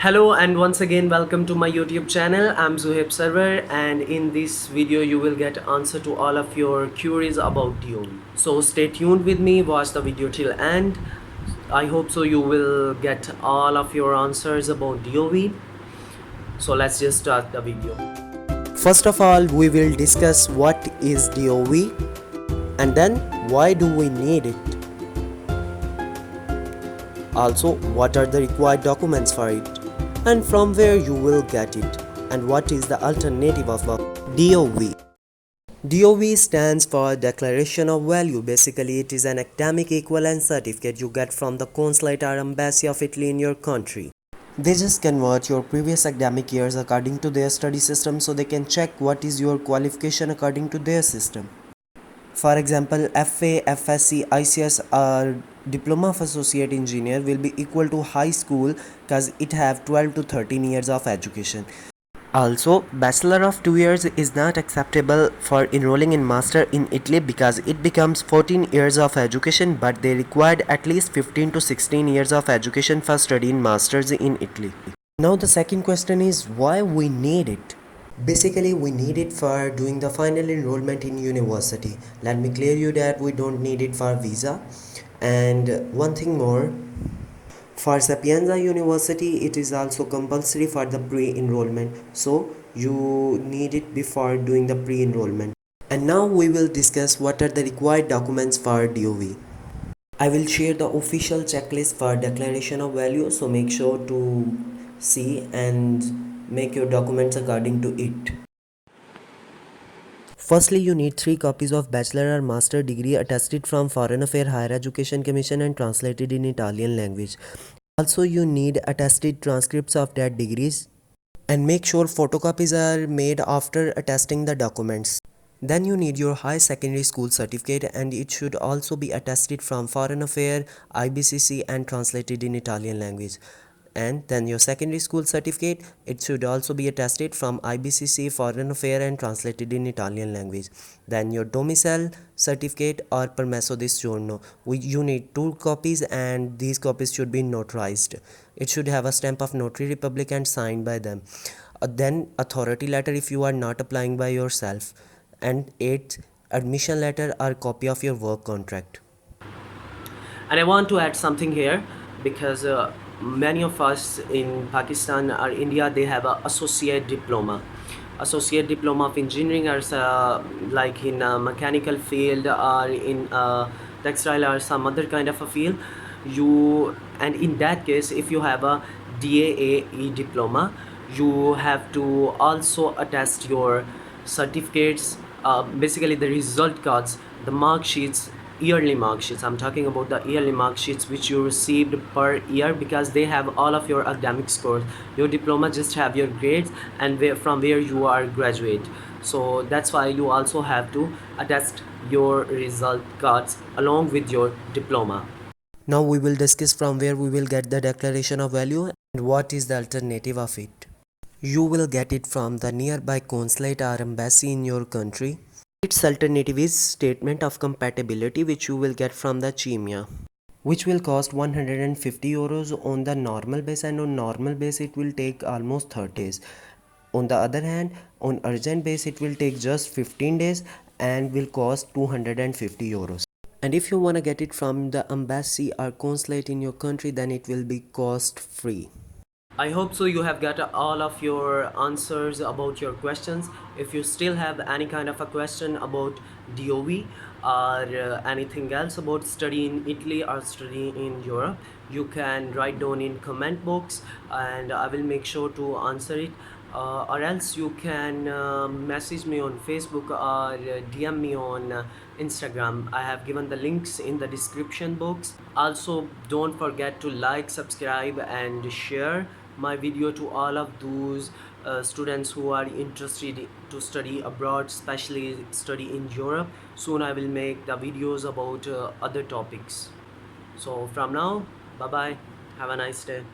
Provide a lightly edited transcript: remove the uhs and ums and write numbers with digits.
Hello and once again welcome to my YouTube channel. I'm Zuhaib Server, and in this video you will get answer to all of your queries about DOE. So stay tuned with me, watch the video till end. I hope so you will get all of your answers about DOE. So let's just start the video. First of all, we will discuss what is DOE and then why do we need it. Also, what are the required documents for it and from where you will get it and what is the alternative of DOE. DOE stands for Declaration of Value. Basically, it is an academic equivalent certificate you get from the consulate or embassy of Italy in your country. They just convert your previous academic years according to their study system so they can check what is your qualification according to their system. For example, FA, FSc, ICS or Diploma of Associate Engineer will be equal to high school because it have 12 to 13 years of education. Also, Bachelor of 2 years is not acceptable for enrolling in Master in Italy because it becomes 14 years of education, but they required at least 15 to 16 years of education for studying Masters in Italy. Now the second question is why we need it. Basically, we need it for doing the final enrollment in university. Let me clear you that we don't need it for visa. And one thing more, for Sapienza University, it is also compulsory for the pre-enrollment. So you need it before doing the pre-enrollment. And now we will discuss what are the required documents for DOE. I will share the official checklist for declaration of value, so make sure to see and make your documents according to it. Firstly, you need 3 copies of bachelor or master degree attested from Foreign Affairs Higher Education Commission and translated in Italian language. Also, you need attested transcripts of that degrees and make sure photocopies are made after attesting the documents. Then you need your high secondary school certificate and it should also be attested from Foreign Affairs, IBCC and translated in Italian language. And then your secondary school certificate, it should also be attested from IBCC, Foreign Affairs and translated in Italian language. Then your domicile certificate or permesso di soggiorno, you need 2 copies and these copies should be notarized. It should have a stamp of Notary Republic and signed by them. Then authority letter if you are not applying by yourself. And 8th, admission letter or copy of your work contract. And I want to add something here because many of us in Pakistan or India, they have a associate diploma of engineering, or like in a mechanical field or in textile or some other kind of a field. And in that case, if you have a DAAE diploma, you have to also attest your certificates, basically the result cards, the mark sheets, yearly mark sheets. I'm talking about the yearly mark sheets which you received per year, because they have all of your academic scores. Your diploma just have your grades and from where you are graduate. So that's why you also have to attest your result cards along with your diploma. Now we will discuss from where we will get the declaration of value and what is the alternative of it. You will get it from the nearby consulate or embassy in your country. Its alternative is statement of compatibility, which you will get from the CIMIA, which will cost 150 euros on the normal base, and on normal base it will take almost 30 days. On the other hand, on urgent base it will take just 15 days and will cost 250 euros. And if you want to get it from the embassy or consulate in your country, then it will be cost free. I hope so you have got all of your answers about your questions. If you still have any kind of a question about DOE or anything else about study in Italy or study in Europe, you can write down in comment box and I will make sure to answer it. Or else you can message me on Facebook or DM me on Instagram. I have given the links in the description box. Also, don't forget to like, subscribe and share my video to all of those students who are interested to study abroad, especially study in Europe. Soon I will make the videos about other topics. So from now, bye bye, have a nice day.